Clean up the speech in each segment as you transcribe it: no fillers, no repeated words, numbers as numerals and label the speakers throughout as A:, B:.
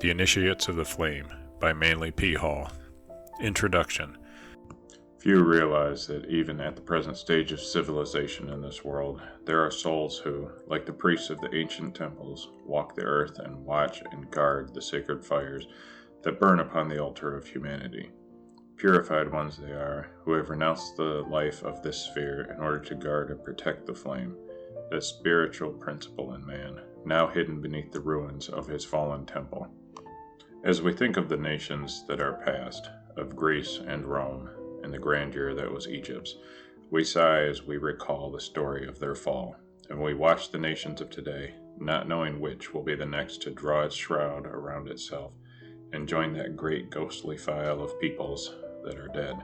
A: The Initiates of the Flame by Manly P. Hall. Introduction.
B: Few realize that even at the present stage of civilization in this world, there are souls who, like the priests of the ancient temples, walk the earth and watch and guard the sacred fires that burn upon the altar of humanity. Purified ones they are, who have renounced the life of this sphere in order to guard and protect the flame, the spiritual principle in man, now hidden beneath the ruins of his fallen temple. As we think of the nations that are past, of Greece and Rome, and the grandeur that was Egypt's, we sigh as we recall the story of their fall, and we watch the nations of today, not knowing which will be the next to draw its shroud around itself and join that great ghostly file of peoples that are dead.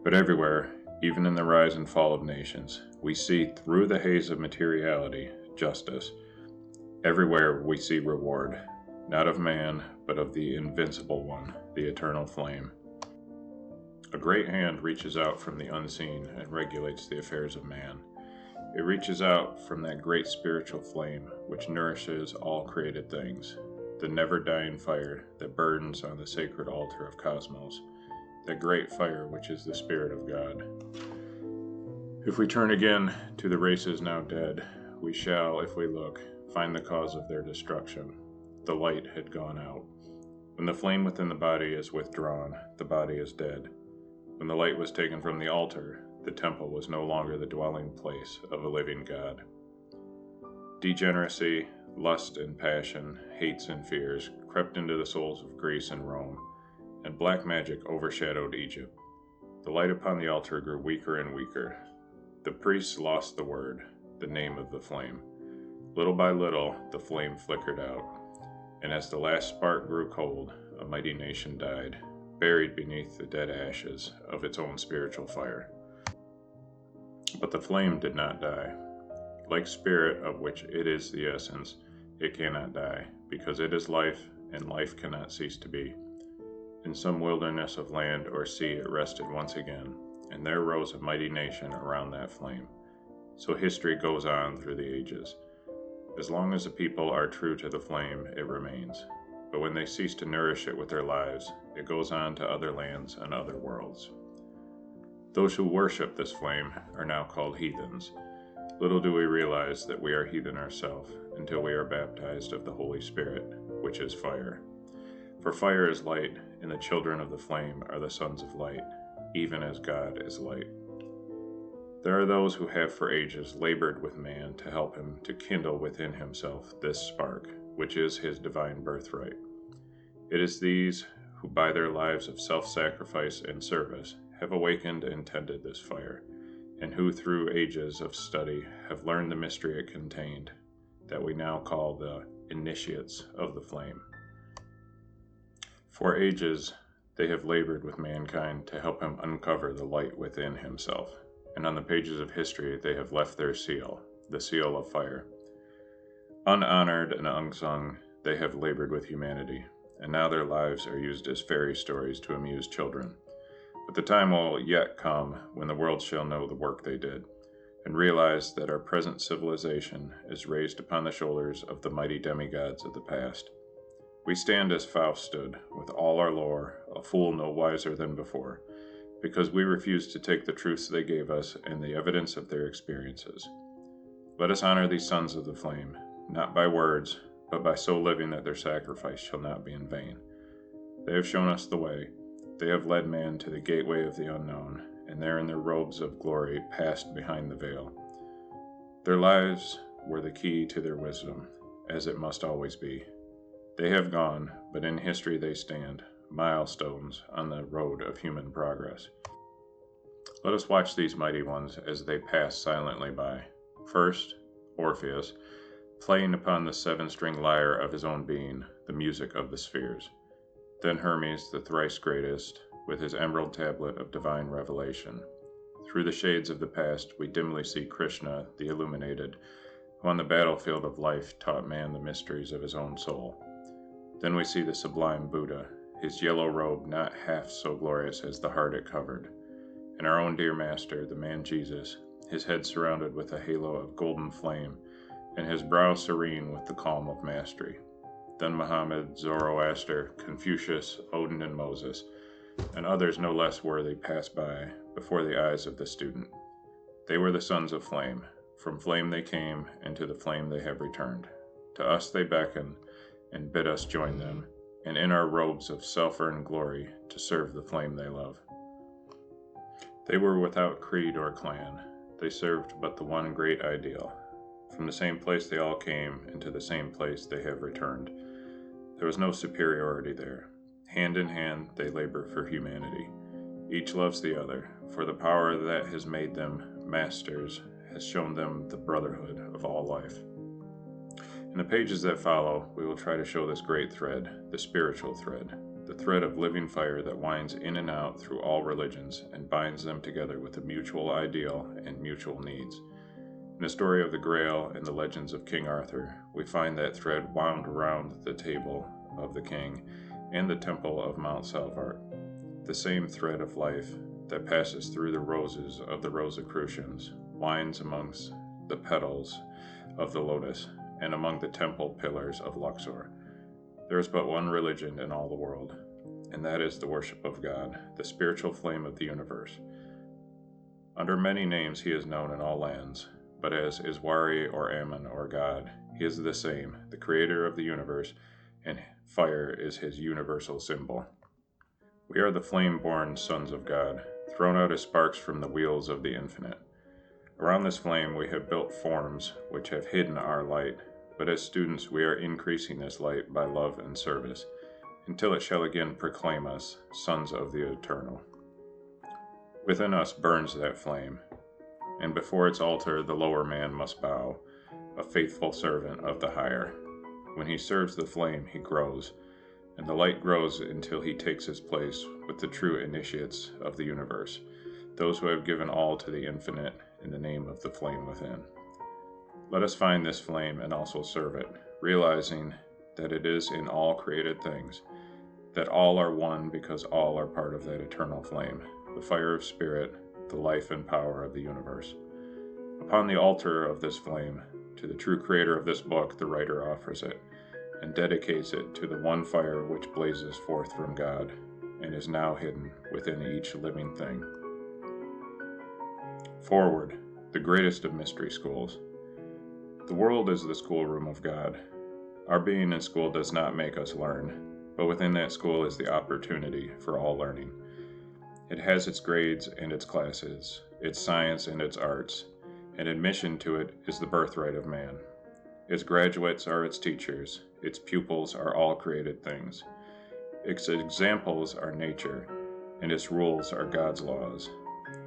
B: But everywhere, even in the rise and fall of nations, we see through the haze of materiality justice. Everywhere we see reward, not of man, but of the invincible one, the eternal flame. A great hand reaches out from the unseen and regulates the affairs of man. It reaches out from that great spiritual flame which nourishes all created things, the never-dying fire that burns on the sacred altar of cosmos, that great fire which is the Spirit of God. If we turn again to the races now dead, we shall, if we look, find the cause of their destruction. The light had gone out. When the flame within the body is withdrawn, the body is dead. When the light was taken from the altar, the temple was no longer the dwelling place of a living God. Degeneracy, lust and passion, hates and fears crept into the souls of Greece and Rome, and black magic overshadowed Egypt. The light upon the altar grew weaker and weaker. The priests lost the word, the name of the flame. Little by little, the flame flickered out, and as the last spark grew cold, a mighty nation died, buried beneath the dead ashes of its own spiritual fire. But the flame did not die. Like spirit, of which it is the essence, it cannot die, because it is life, and life cannot cease to be. In some wilderness of land or sea it rested once again, and there rose a mighty nation around that flame. So history goes on through the ages. As long as the people are true to the flame, it remains. But when they cease to nourish it with their lives, it goes on to other lands and other worlds. Those who worship this flame are now called heathens. Little do we realize that we are heathen ourselves until we are baptized of the Holy Spirit, which is fire. For fire is light, and the children of the flame are the sons of light, even as God is light. There are those who have for ages labored with man to help him to kindle within himself this spark, which is his divine birthright. It is these who by their lives of self-sacrifice and service have awakened and tended this fire, and who through ages of study have learned the mystery it contained, that we now call the initiates of the flame. For ages they have labored with mankind to help him uncover the light within himself, and on the pages of history they have left their seal, the seal of fire. Unhonored and unsung, they have labored with humanity, and now their lives are used as fairy stories to amuse children. But the time will yet come when the world shall know the work they did, and realize that our present civilization is raised upon the shoulders of the mighty demigods of the past. We stand as Faust stood, with all our lore, a fool no wiser than before, because we refuse to take the truths they gave us and the evidence of their experiences. Let us honor these sons of the flame, not by words, but by so living that their sacrifice shall not be in vain. They have shown us the way. They have led man to the gateway of the unknown, and there in their robes of glory passed behind the veil. Their lives were the key to their wisdom, as it must always be. They have gone, but in history they stand, milestones on the road of human progress. Let us watch these mighty ones as they pass silently by. First, Orpheus, playing upon the seven-string lyre of his own being, the music of the spheres. Then Hermes, the thrice greatest, with his emerald tablet of divine revelation. Through the shades of the past, we dimly see Krishna, the illuminated, who on the battlefield of life taught man the mysteries of his own soul. Then we see the sublime Buddha, his yellow robe not half so glorious as the heart it covered, and our own dear master, the man Jesus, his head surrounded with a halo of golden flame, and his brow serene with the calm of mastery. then Muhammad, Zoroaster, Confucius, Odin, and Moses, and others no less worthy passed by before the eyes of the student. They were the sons of flame. From flame they came, and to the flame they have returned. To us they beckon, and bid us join them, and in our robes of self-earned glory to serve the flame they love. They were without creed or clan. They served but the one great ideal. From the same place they all came, and to the same place they have returned. There was no superiority there. Hand in hand they labor for humanity. Each loves the other, for the power that has made them masters has shown them the brotherhood of all life. In the pages that follow, we will try to show this great thread, the spiritual thread, the thread of living fire that winds in and out through all religions and binds them together with a mutual ideal and mutual needs. In the story of the Grail and the legends of King Arthur, we find that thread wound around the table of the king and the temple of Mount Salvart. The same thread of life that passes through the roses of the Rosicrucians winds amongst the petals of the lotus and among the temple pillars of Luxor. There is but one religion in all the world, and that is the worship of God, the spiritual flame of the universe. Under many names he is known in all lands, but as Iswari or Ammon or God, he is the same, the creator of the universe, and fire is his universal symbol. We are the flame-born sons of God, thrown out as sparks from the wheels of the infinite. Around this flame we have built forms which have hidden our light, but as students we are increasing this light by love and service, until it shall again proclaim us sons of the Eternal. Within us burns that flame, and before its altar the lower man must bow, a faithful servant of the higher. When he serves the flame he grows, and the light grows until he takes his place with the true initiates of the universe, those who have given all to the infinite in the name of the flame within. Let us find this flame and also serve it, realizing that it is in all created things, that all are one because all are part of that eternal flame, the fire of spirit, the life and power of the universe. Upon the altar of this flame, to the true creator of this book, the writer offers it, and dedicates it to the one fire which blazes forth from God, and is now hidden within each living thing. Forward, the greatest of mystery schools. The world is the schoolroom of God. Our being in school does not make us learn, but within that school is the opportunity for all learning. It has its grades and its classes, its science and its arts, and admission to it is the birthright of man. Its graduates are its teachers, its pupils are all created things. Its examples are nature, and its rules are God's laws.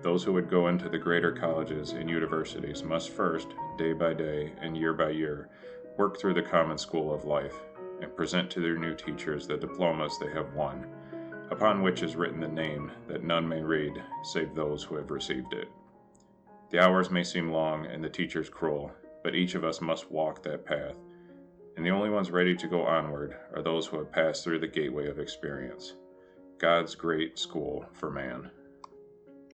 B: Those who would go into the greater colleges and universities must first, day by day and year by year, work through the common school of life, and present to their new teachers the diplomas they have won, upon which is written the name that none may read save those who have received it. The hours may seem long and the teachers cruel, but each of us must walk that path, and the only ones ready to go onward are those who have passed through the gateway of experience, God's great school for man.